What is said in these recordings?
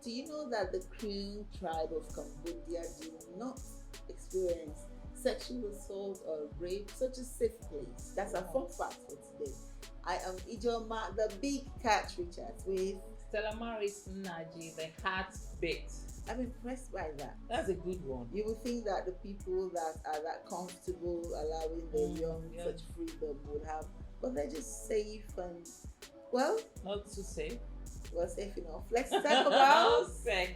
Do you know that the Krioon tribe of Cambodia do not experience sexual assault or rape, such a safe place? That's a fun fact for today. I am Ijoma, the big cat Richard, with Stella Maris Naji, the heartbeat. I'm impressed by that. That's a good one. You would think that the people that are that comfortable allowing their young such freedom would have, but they're just safe and, well, not too safe. Well, safe enough. Let's talk about sex.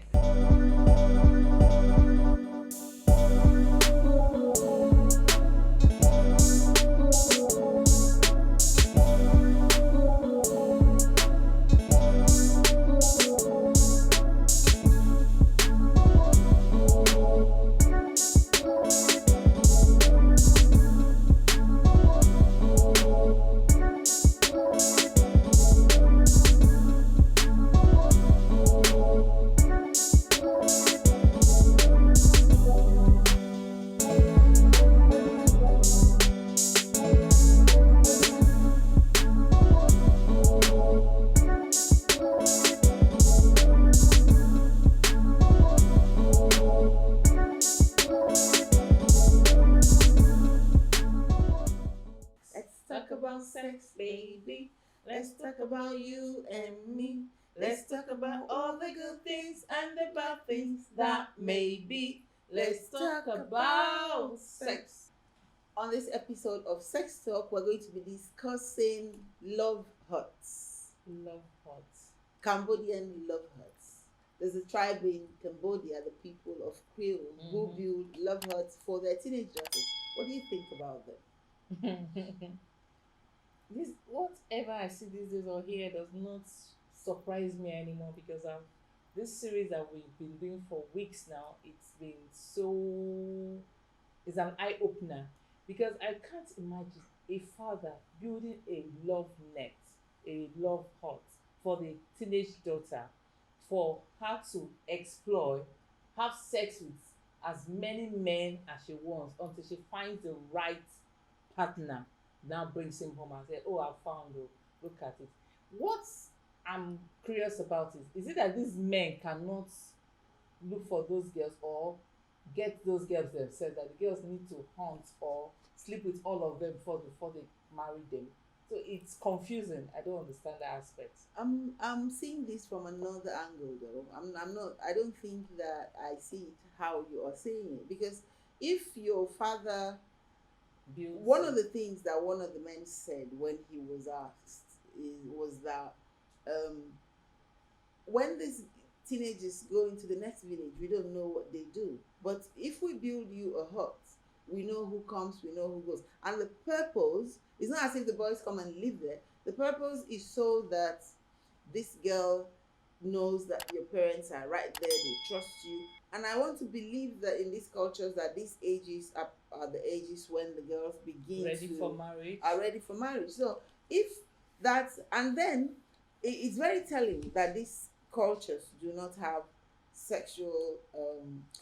Sex, baby. Let's talk about you and me. Let's talk about all the good things and the bad things that may be. Let's talk about sex. On this episode of Sex Talk, we're going to be discussing love huts. Love huts. Cambodian love huts. There's a tribe in Cambodia, the people of Krioon, who build love huts for their teenage daughters. What do you think about them? This, whatever I see these days or hear does not surprise me anymore, because this series that we've been doing for weeks now, it's an eye opener, because I can't imagine a father building a love net, a love hut for the teenage daughter, for her to explore, have sex with as many men as she wants until she finds the right partner. Now brings him home and say, "Oh, I found you. Look at it." What I'm curious about is it that these men cannot look for those girls or get those girls themselves, that the girls need to hunt or sleep with all of them before they marry them? So it's confusing. I don't understand that aspect. I'm seeing this from another angle though. I'm not. I don't think that I see it how you are saying it, because if your father, one of the things that one of the men said when he was asked was that when these teenagers go into the next village, we don't know what they do. But if we build you a hut, we know who comes, we know who goes. And the purpose is not as if the boys come and live there. The purpose is so that this girl knows that your parents are right there, they trust you. And I want to believe that in these cultures that these ages are the ages when the girls begin are ready for marriage. So if that's, and then it's very telling that these cultures do not have sexual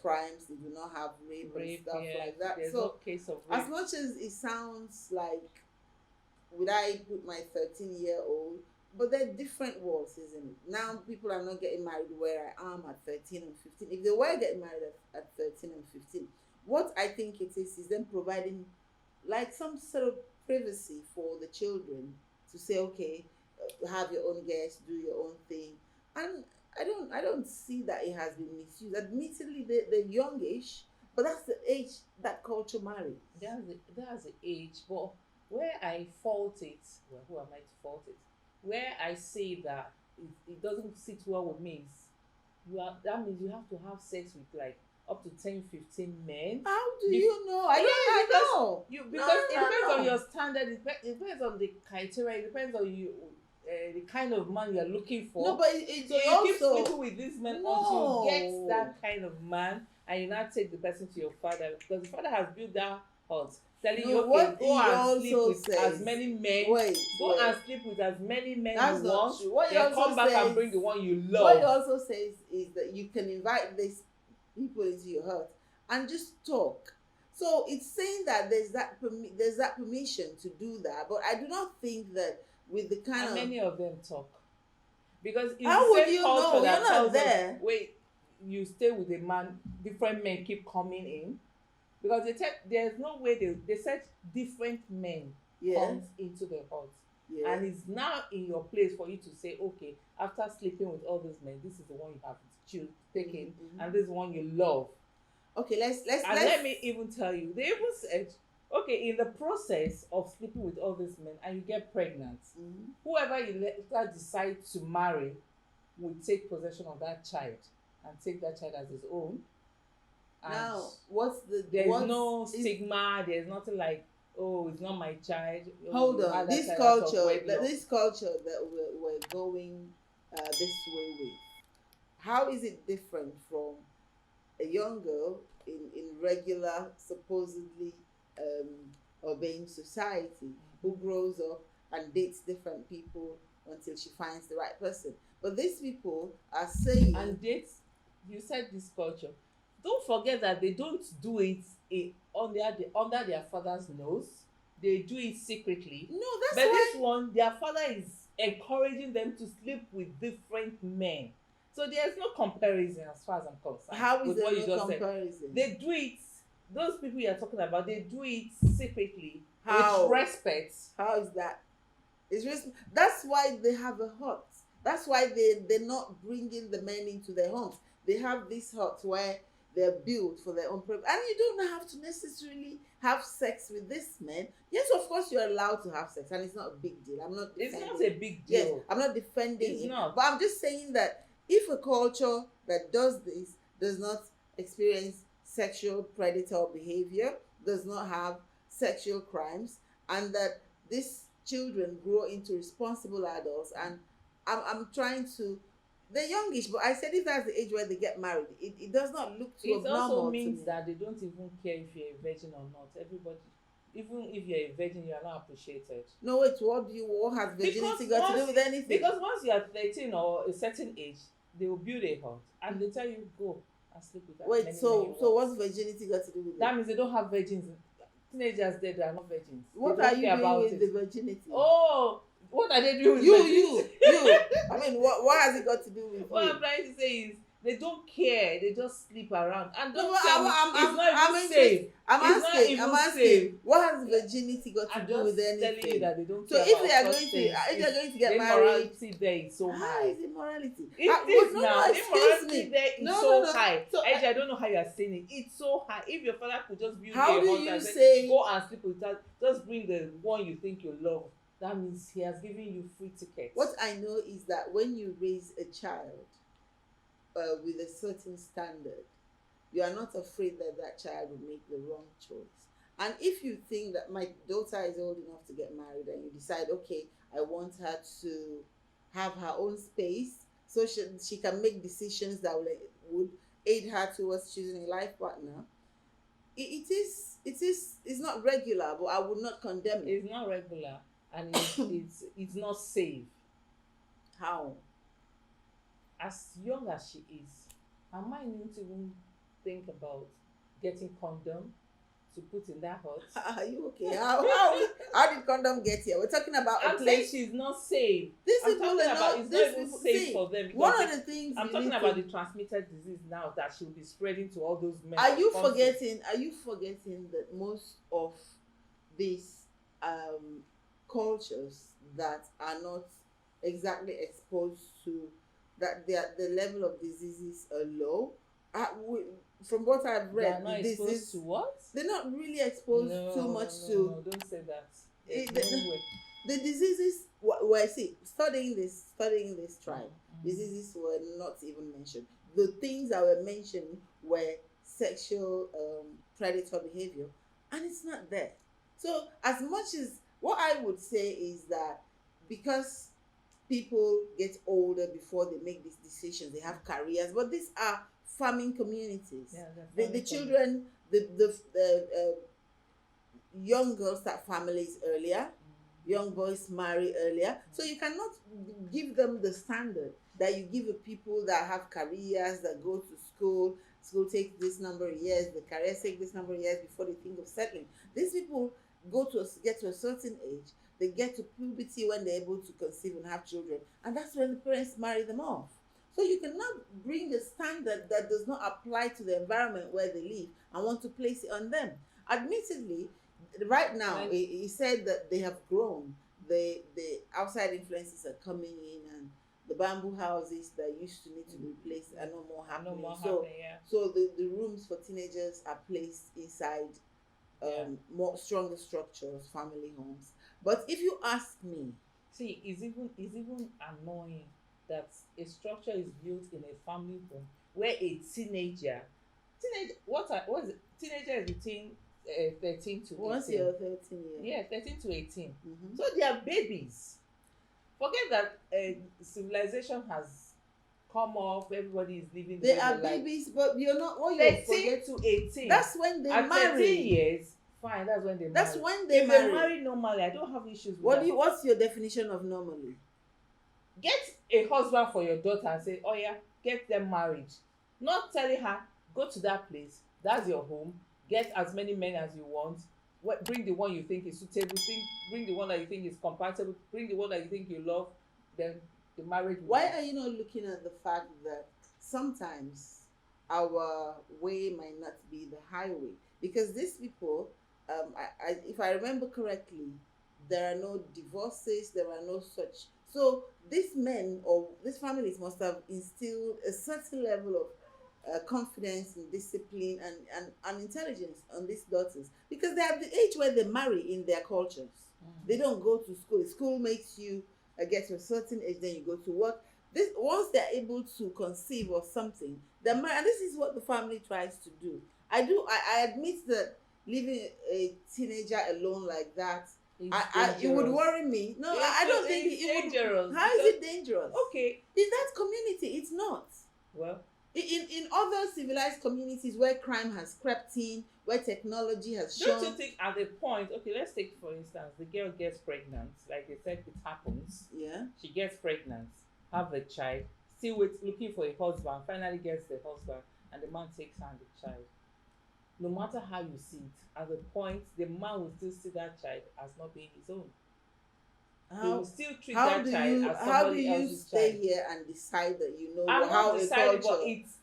crimes, they do not have rape and stuff like that. There's so no case of rape. As much as it sounds like, would I put my 13-year-old, but they're different worlds, isn't it? Now people are not getting married where I am at 13 and 15. If they were getting married at 13 and 15, what I think it is them providing like some sort of privacy for the children to say, okay, have your own guests, do your own thing. And I don't see that it has been misused. Admittedly, they're youngish, but that's the age that culture marries. That's the age. But where I fault it, well, who am I to fault it? Where I say that it doesn't sit well with me is that means you have to have sex with like up to 10, 15 men. How do you know? I don't know. It depends on your standard. It depends on the criteria. It depends on you, the kind of man you're looking for. No, but so you keep sleeping with this man until you get that kind of man, and you now take the person to your father, because the father has built that house, telling you, okay, go and sleep with as many men. Go and sleep with as many men you want. Then come back and bring the one you love. What he also says is that you can invite these people into your house and just talk. So it's saying that there's that permission to do that, but I do not think that with the kind and many of them talk. Because it's How the would same you culture know? You're that not tells us, there. wait, you stay with a man, different men keep coming in. Because they tell there's no way they said different men Yeah, comes into the hut. yeah. And it's now in your place for you to say, okay, after sleeping with all those men, this is the one you have choose taken, and this is the one you love. Okay, And let me even tell you, they even said, okay, in the process of sleeping with all these men and you get pregnant, whoever you later decide to marry will take possession of that child and take that child as his own. And Now, what's the there's what's no is stigma, there's nothing like, oh, it's not my child. Oh, hold you on, had that child out of wedlock. this culture that we're going this way with, how is it different from a young girl in regular, supposedly obeying society, who grows up and dates different people until she finds the right person? But these people are saying, And dates, you said this culture. Don't forget that they don't do it under their father's nose. They do it secretly. no, But that's this why. one, their father is encouraging them to sleep with different men. So there's no comparison as far as I'm concerned. How is with there what you no just said. comparison? They do it. Those people you're talking about, they do it secretly How? with respect. How is that? That's why they have a hut. That's why they're not bringing the men into their homes. They have this hut where they're built for their own purpose. And you don't have to necessarily have sex with this man. Yes, of course you're allowed to have sex, and it's not a big deal. I'm not It's defending not a big deal. Yes, I'm not defending It's it. not. But I'm just saying that if a culture that does this does not experience sexual predator behavior, does not have sexual crimes, and that these children grow into responsible adults, and I'm trying to, they're youngish, but I said if that's the age where they get married, it does not look too It also abnormal to means me. that they don't even care if you're a virgin or not. Everybody, even if you're a virgin, you are not appreciated. No, wait, what has virginity got to do with anything? Because once you are 13 or a certain age, they will build a hut and they tell you go and sleep with that. Wait, so what's virginity got to do with That it? means they don't have virgins. Teenagers there, they are not virgins. What They don't are you care doing about with it. the virginity? Oh, what are they doing with you virginity? I mean, what has it got to do with What you? I'm trying to say is they don't care. They just sleep around. And No, don't but tell me it's not even safe. I'm asking, what has virginity got to I'm do just with telling you anything? that they don't So care if about they are such going to, things. if they are going to get The married, immorality there is so how high. is immorality? It is no, now. no, The excuse immorality me. there is No, so no, no. high. So I don't know how you are saying it. It's so high. If your father could just build how you do a hut you and say, say? go and sleep with that, just bring the one you think you love. That means he has given you free tickets. What I know is that when you raise a child with a certain standard, you are not afraid that that child will make the wrong choice. And if you think that my daughter is old enough to get married and you decide, okay, I want her to have her own space so she can make decisions that would aid her towards choosing a life partner, it's not regular, but I would not condemn it. It's not regular and it's not safe. How? As young as she is, her mind need to even think about getting condom to put in that hut. Are you okay? How did condom get here? We're talking about a I'm saying place. she's not safe. These I'm people talking are about not. it's These not even people, safe see, for them. one Because of the things I'm you talking need about to, the transmitted disease now that she'll be spreading to all those men. Are you that comes to- forgetting? Are you forgetting that most of these cultures that are not exactly exposed to that, the level of diseases are low? From what I've They are read, not this exposed is to what? they're not really exposed too much to No, don't say that. There's it, no the, way. the diseases. Where see, studying this tribe, Mm. diseases were not even mentioned. The things that were mentioned were sexual predator behavior, and it's not there. So as much as what I would say is that because people get older before they make these decisions, they have careers, but these are farming communities. Yeah, The children, the young girls start families earlier, young boys marry earlier. So you cannot give them the standard that you give the people that have careers, that go to school. School takes this number of years, the careers take this number of years before they think of settling. These people get to a certain age, They get to puberty when they're able to conceive and have children, and that's when the parents marry them off. So you cannot bring a standard that does not apply to the environment where they live and want to place it on them. Admittedly, right now, Like, he said that they have grown. The outside influences are coming in, and the bamboo houses that used to need to be replaced are no more no happening. more So happening, yeah. so the rooms for teenagers are placed inside Yeah. more stronger structures, family homes. But if you ask me, See, it's even annoying that a structure is built in a family home where a what is it? Teenager is between 13 to once 18. you're 13 years, Yeah, 13 to 18. mhm, So they are babies. Forget that civilization has come off, everybody is living they way are their life. babies, but you're not. What you 13 forget, to 18. that's when they At 13 marry. years, fine, that's when they That's marry. when they If marry. they marry normally, I don't have issues with What that. do you? What's your definition of normally? Get a husband for your daughter and say, oh yeah, get them married. Not telling her, go to that place, that's your home, get as many men as you want, bring the one you think is suitable, bring the one that you think is compatible, bring the one that you think you love, then the marriage will Why be. are you not looking at the fact that sometimes our way might not be the highway? Because these people, if I remember correctly, there are no divorces, there are no such. So these men or these families must have instilled a certain level of confidence and discipline and intelligence on these daughters, because they're at the age where they marry in their cultures. They don't go to school. School makes you get to a certain age, then you go to work. This once they're able to conceive or something, and this is what the family tries to do. I admit that leaving a teenager alone like that, it would worry me. No, I don't think it's it would. dangerous. How is it dangerous? Okay, In that community, it's not. well, In other civilized communities where crime has crept in, where technology has don't you shown, think at the point, okay, let's take for instance, the girl gets pregnant, like they said, it happens. yeah, She gets pregnant, have a child, still looking for a husband, finally gets the husband, and the man takes her and the child. No matter how you see it, at the point, the man will still see that child as not being his own. He will how still treat how that do child you as how do somebody you else's stay child. here and decide that you know I'm how not a deciding, culture but it's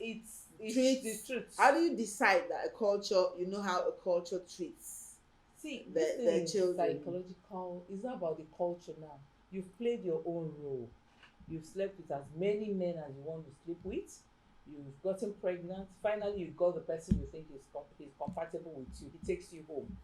treats? the truth. How do you decide that a culture, you know how a culture treats See, their this thing is children? psychological. It's not about the culture now. You've played your own role. You've slept with as many men as you want to sleep with. You've gotten pregnant. Finally, you got the person you think is compatible with you. He takes you home.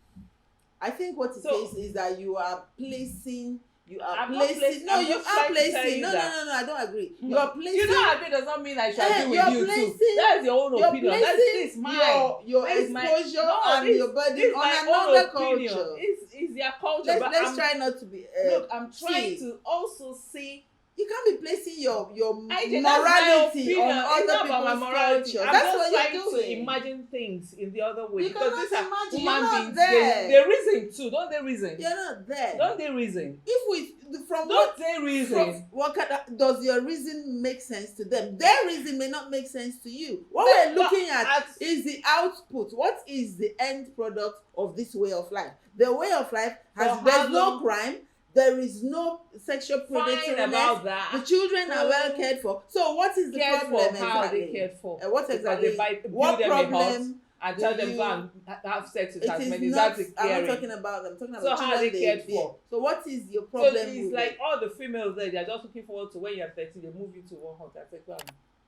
I think what it So- is that you are placing. I'm not placing- No, I'm you just are trying to tell placing. you No, that. no, no, no. I don't agree. You are placing. You know, agree does not mean I should agree you're with you placing- too. That's your own You're opinion. That's placing this mine. your This is my- exposure No, and this- your burden This is on my another own opinion. culture. It's their culture. But Let's I'm, try not to be. look, I'm trying see, to also see. You can't be placing your I that's my morality opinion. on It's other not about my people's morality. culture. I'm That's just what trying you're to doing. imagine things in the other way You because cannot these are imagine. human You're not beings. there. They reason too. Don't they reason? You're not there. Don't they reason? If we from Don't what they reason? from what kind of, does your reason make sense to them? Their reason may not make sense to you. What But- we're looking but at is the output. What is the end product of this way of life? The way of life has For how there's no long- crime. There is no sexual Fine predatoriness. about that. The children are well cared for. So what is the Cared problem for how exactly? they cared for. What Because exactly? they build What them a house problem? and do tell them you- go and have sex with It as is many. not. That's the I'm caring. not talking about them. I'm talking So about how are children they cared bear. for? So what is your So problem it's with like it? all the females there, they're just looking forward to when you're 30, they move you to one house and say, go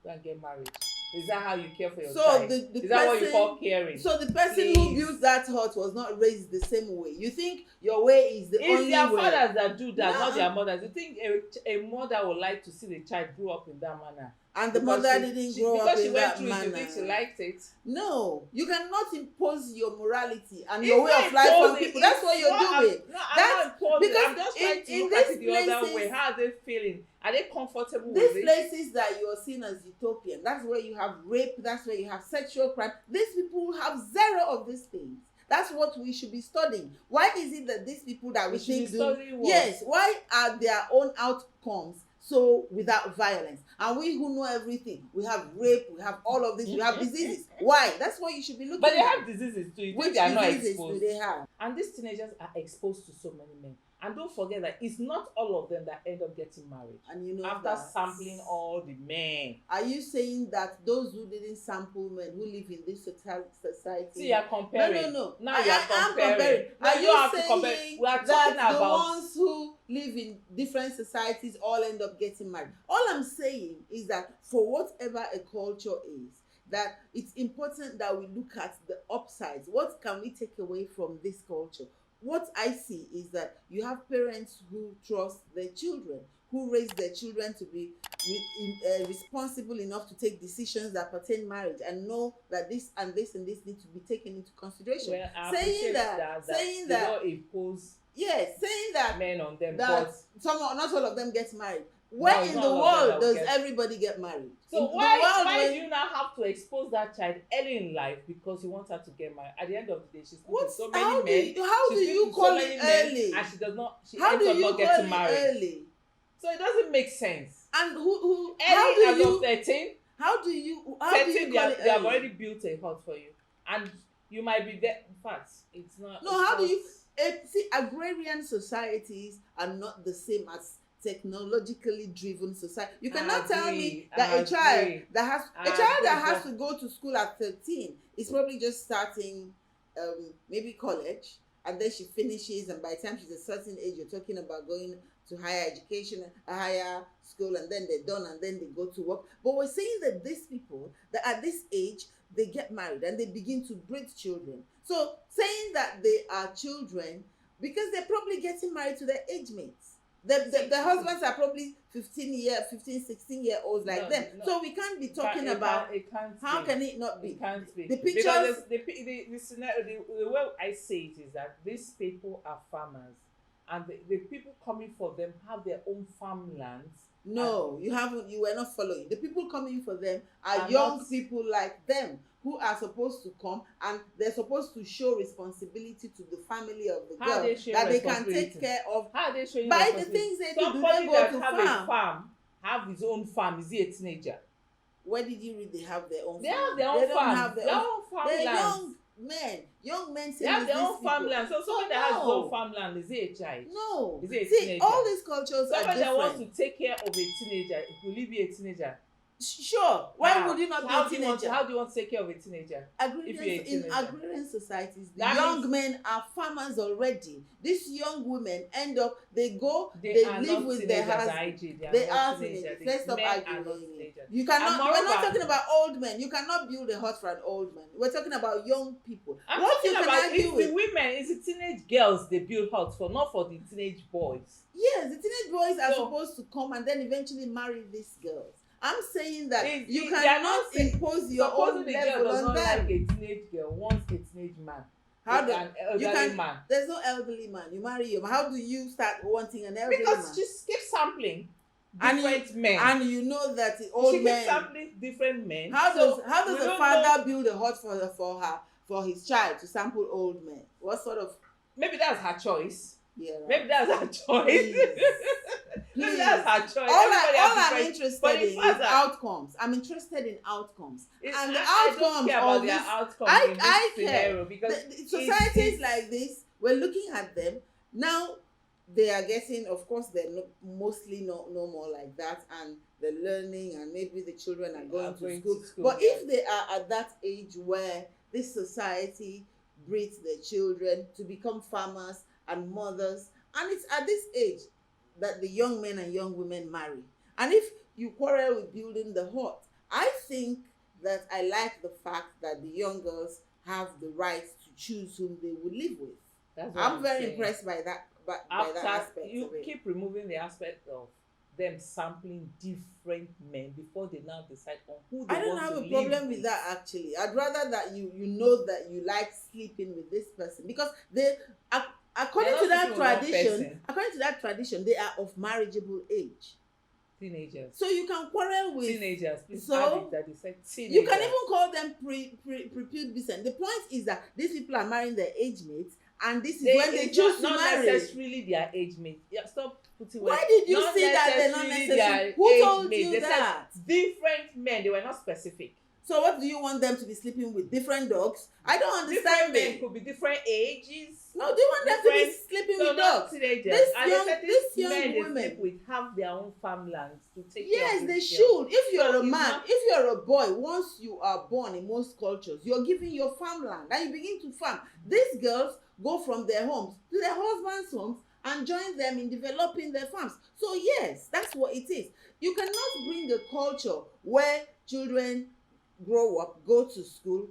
and get married. Is that how you care for your So child? the Is that what you person- call caring? So the person who Please. built that hut was not raised the same way. You think your way is the It's only their way? fathers that do that, not No. their mothers. You think a mother would like to see the child grow up in that manner? And the Because mother she- didn't she- grow because up she in went that through it, you manner. think she liked it? No, you cannot impose your morality and It's your way not of life on imposing, people. That's it's what you're what doing. No, I'm That's- not imposing. because I'm just trying to in look at these it the other places- way. How are they feeling? Are they comfortable These with it? places that you are seen as utopian, that's where you have rape, that's where you have sexual crime. These people have zero of these things. That's what we should be studying. Why is it that these people that we We should be think do, studying what? yes, why are their own outcomes so without violence? And we who know everything, we have rape, we have all of this, we have diseases. Why? That's what you should be looking But they at. have diseases too. You think Which they are not diseases exposed? do they have? And these teenagers are exposed to so many men. And don't forget that it's not all of them that end up getting married And you know after that. sampling all the men. Are you saying that those who didn't sample men who live in this society? See, you're comparing. No. Now you're am comparing. No, Are you you have to compare. saying We are that talking the about ones who live in different societies all end up getting married? All I'm saying is that for whatever a culture is, that it's important that we look at the upsides. What can we take away from this culture? What I see is that you have parents who trust their children, who raise their children to be responsible enough to take decisions that pertain marriage and know that this and this and this need to be taken into consideration. well, I saying appreciate that, saying they that, don't impose yes, saying that men on them, that but not all of them get married. Where in the world does everybody get married? so In why do you now have to expose that child early in life because you want her to get married? At the end of the day, she's with so many men. How do you call it early? And she does not. She how ends do up you not call getting it married. early? So it doesn't make sense. And who? Early How do as you? of 13, How do you? How 13 do you they call have, it they have early? already built a hut for you, and you might be there. In fact, it's not. No, it's how do not- you? See, agrarian societies are not the same as technologically driven society. You cannot tell me that a child that has to go to school at 13 is probably just starting maybe college, and then she finishes, and by the time she's a certain age, you're talking about going to higher education, a higher school, and then they're done, and then they go to work. But we're saying that these people that at this age they get married and they begin to breed children. So saying that they are children because they're probably getting married to their age mates. The husbands are probably 15, 16 year olds like them. No. So we can't be talking about how can it not be? It can't be. The pictures. Because the scenario, the way I say it is that these people are farmers, and the people coming for them have their own farmlands. No, you were not following. The people coming for them are young people like them who are supposed to come, and they're supposed to show responsibility to the family of the girl that they can take care of. How are they showing by the things they do. Somebody They that go to have a farm, have his own farm, is he a teenager? Where did you read they have their own They farm? have their own They don't farm. have Their own They're farmland. young men They have their own farmland. So somebody that has his own farmland, is he a child? No. Is he a See, teenager? all these cultures are Somebody different. that wants to take care of a teenager, will he be a teenager? Sure. Why would you not be a teenager? How do you want to take care of a teenager? In agrarian societies, the young men are farmers already. These young women end up, they live with their husbands. They are teenagers. Let's stop arguing. You are not talking about old men. You cannot build a hut for an old man. We're talking about young people. What you can argue with? The women, it's the teenage girls they build huts for, not for the teenage boys. Yes, the teenage boys are supposed to come and then eventually marry these girls. I'm saying that you cannot impose your own level on them. Like a teenage girl wants a teenage man. An elderly man. There's no elderly man. You marry him. How do you start wanting an elderly man? Because she keeps sampling different men. And you know that the old men. She keeps sampling different men. How does a father build a hut for his child to sample old men? What sort of? Maybe that's her choice. Yeah, right. Maybe that's her choice. Maybe that's her choice. All I'm interested in is outcomes. I'm interested in outcomes. And the outcomes of this, I care. Because societies like this, we're looking at them now. They are getting, of course, they're mostly no more like that, and they're learning, and maybe the children are going to school. But if they are at that age where this society breeds their children to become farmers and mothers, and it's at this age that the young men and young women marry. And if you quarrel with building the hut, I think that I like the fact that the young girls have the right to choose whom they will live with. I'm very impressed by that. By that aspect. You keep removing the aspect of them sampling different men before they now decide on who they want to live with. I don't have a problem with that, actually. I'd rather that you know that you like sleeping with this person, because according to that tradition, they are of marriageable age. Teenagers. So you can quarrel with teenagers. Teenagers. You can even call them prepubescent. The point is that these people are marrying their age mates, and this is when they choose to marry. Not necessarily their age mates. Yeah, stop putting. Why did you say that they're not necessarily? Who told you that? Different men. They were not specific. So what do you want them to be sleeping with? Different dogs? I don't Different understand men it. could be different ages. No, do you want them to be Different, sleeping so with not dogs? teenagers. This And young, they said this these young men they women. sleep with have their own farmlands to take care Yes, of they these should. girls. If you're So a it's man, not- if you're a boy, once you are born in most cultures, you're given your farmland and you begin to farm. These girls go from their homes to their husbands' homes and join them in developing their farms. So yes, that's what it is. You cannot bring a culture where children grow up, go to school,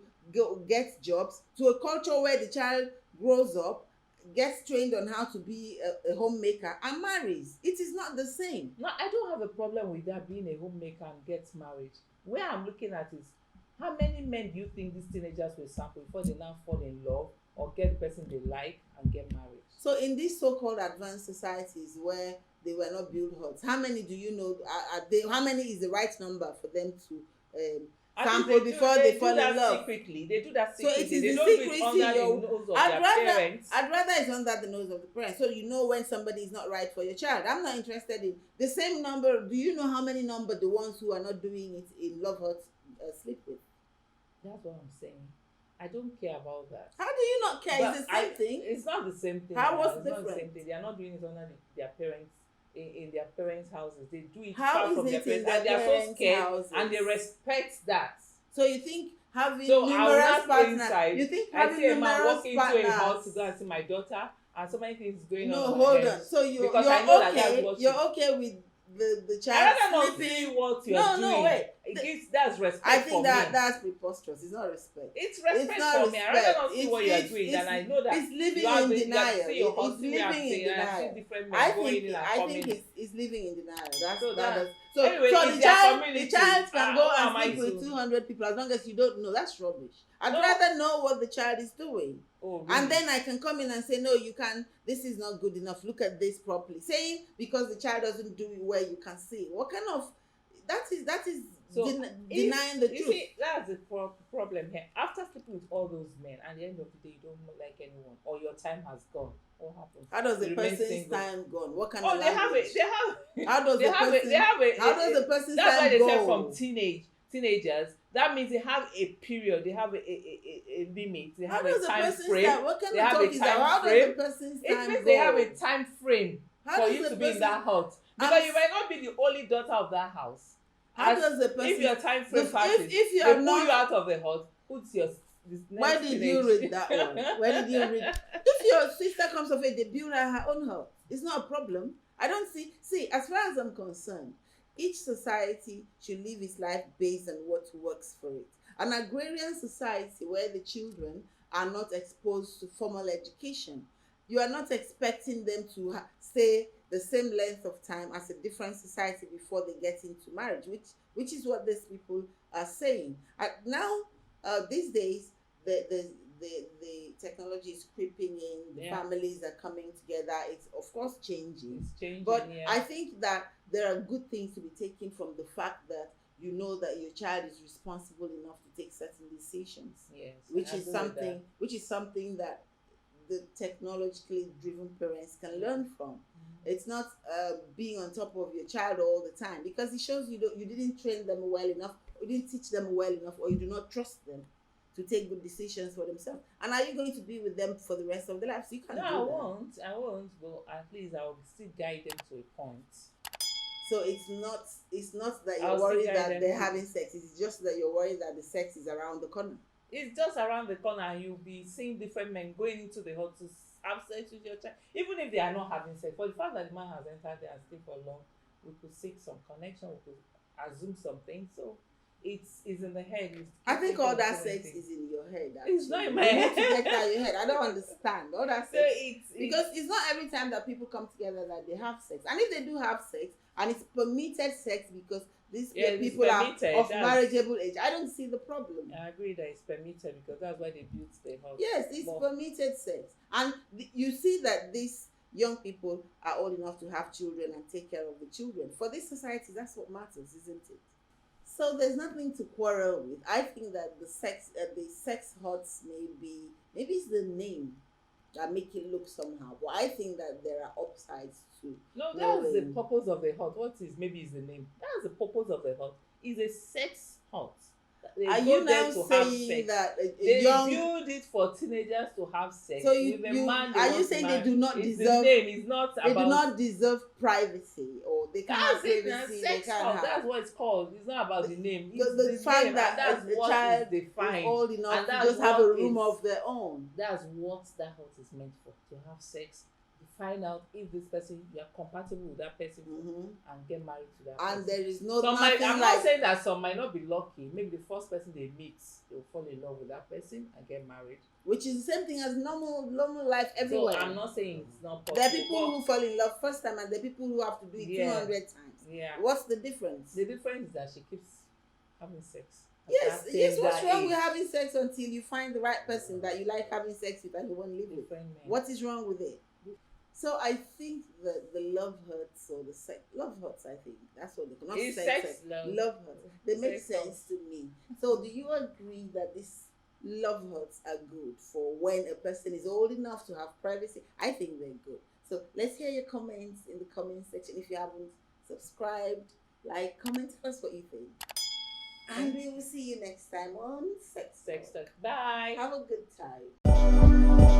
get jobs, to a culture where the child grows up, gets trained on how to be a homemaker and marries. It is not the same. No, I don't have a problem with that being a homemaker and get married. Where I'm looking at is how many men do you think these teenagers will sample before they now fall in love or get the person they like and get married? So in these so-called advanced societies where they were not built huts, how many do you know are they, how many is the right number for them to I think sample before they do fall in that love? secretly. They do that So secretly. it is They the don't do it secrecy under the you're, nose of I'd their rather parents. I'd rather it's under the nose of the parents, so you know when somebody is not right for your child. I'm not interested in the same number. Do you know how many number the ones who are not doing it in love huts sleep with? That's what I'm saying. I don't care about that. How do you not care? But It's the same thing. It's not the same thing. How now. was It's not the different? same thing. They are not doing it under their parents in their parents' houses. They do it How far is from their it in parents, and they their are so parents' scared, houses? and they respect that. So you think having So I will numerous not go partners? inside. You think I having see a man numerous walking into a house to partners? go and see my daughter, and so many things going No, on. in hold my on. head. So you're Because I know that that's okay. what You're okay with the I child rather not see sleeping? what you're No, doing. no, wait. It gives that's respect I for think that me. that's preposterous. It's not respect. It's respect It's not for me. I rather respect. not see It's- what you're it's- doing, it's- and I know that It's living you have in the, denial. you see your It's husband where I'm living in saying, and I see denial. different men I going think in and I coming. think it's living in denial. That's So that. that- So anyway, so it's the their child community. can go How and am I sleep with to- 200 people as long as you don't know. That's rubbish. I'd No. rather know what the child is doing. Oh, really? And then I can come in and say, no, you can, this is not good enough. Look at this properly. Saying because the child doesn't do it well, you can see. What kind of, that is So, denying the you truth. see, that's the problem here. After sleeping with all those men, at the end of the day, you don't like anyone, or your time has gone. What happens? How does the You remain person's single. time gone? What kind Oh, of they have language? it. They have. How does They the have person? it. They have it. How does the person's That's why time they go? say from teenagers. That means they have a period. They have a limit. They How have does a the time person's frame. time? What kind They of have talk a is that? time How does frame. the person's It time means go? they have a time frame How for does you the to be in person- that house, because I'm- you might not be the only daughter of that house. How As does the person? if your time frame if passes, if you they are pull not, you out of the house, put your this where next did you teenage- read that one? Where did you read? If your sister comes of age, they build her own house. It's not a problem. I don't see, as far as I'm concerned, each society should live its life based on what works for it. An agrarian society where the children are not exposed to formal education, you are not expecting them to stay the same length of time as a different society before they get into marriage, which is what these people are saying. Now, these days, the technology is creeping in. The Yeah. families are coming together. It's of course changing. It's changing. But yeah. I think that there are good things to be taken from the fact that you know that your child is responsible enough to take certain decisions, yes, which I is agree with something that the technologically driven parents can learn from. that. It's not being on top of your child all the time, because it shows you didn't train them well enough, or you didn't teach them well enough, or you do not trust them to take good decisions for themselves. And are you going to be with them for the rest of their lives? You can't No, do I that. won't. But at least I will still guide them to a point. So it's not that I'll you're still worried guide that them they're to- having sex. It's just that you're worried that the sex is around the corner. It's just around the corner, and you'll be seeing different men going into the hut to have sex with your child, even if they are not having sex. For the fact that the man has entered there and stayed for long, we could seek some connection. We could assume something. So it's in the head. I think all that sex is in your head. It's not in my You head. need to get that out of your head. I don't understand all that So sex. it's Because it's not every time that people come together that they have sex. And if they do have sex, and it's permitted sex because these Yeah, it's people are permitted, of that's- marriageable age, I don't see the problem. I agree that it's permitted, because that's why they built the house. Yes, it's But- permitted sex. And you see that these young people are old enough to have children and take care of the children. For this society, that's what matters, isn't it? So there's nothing to quarrel with. I think that the sex huts maybe it's the name that make it look somehow. But I think that there are upsides too. No, that's the Knowing. purpose of the hut. What is maybe is the name? That's the purpose of the hut. Is a sex hut. They Are go you there now to have saying sex. that a They young build it for teenagers to have sex so with a you man they are want you to saying marry. they do not It's the deserve name. It's not they do about. not deserve privacy, or they can't have That's it. Now, privacy, they sex can't call. have That's what it's called. It's not about the name. It's the the fact name, that and that's a what child is is defined. old enough And to that's just have a what room is. of their own. That's what that health is meant for. To have sex, to find out if this person you are compatible with that person, and get married to that person. And there is no Some might, nothing I'm like not saying that some might not be lucky. Maybe the first person they meet, they'll fall in love with that person and get married. which is the same thing as normal life everywhere. So I'm not saying it's not possible. There are people who fall in love first time, and there are people who have to do it Yeah. 200 times. Yeah. What's the difference? The difference is that she keeps having sex. at Yes, that yes. What's tender wrong with age. having sex until you find the right person that you like having sex with and you want to live with? Different men. What is wrong with it? So I think that the love hurts, or the sex love hurts. I think that's what they not It's sex. love. Love hurts. They make Sex sense to me. So do you agree that this love hurts are good for when a person is old enough to have privacy? I think they're good. So let's hear your comments in the comment section. If you haven't subscribed, like, comment, tell us what you think. And we will see you next time on Sex Sex talk. Bye. Have a good time.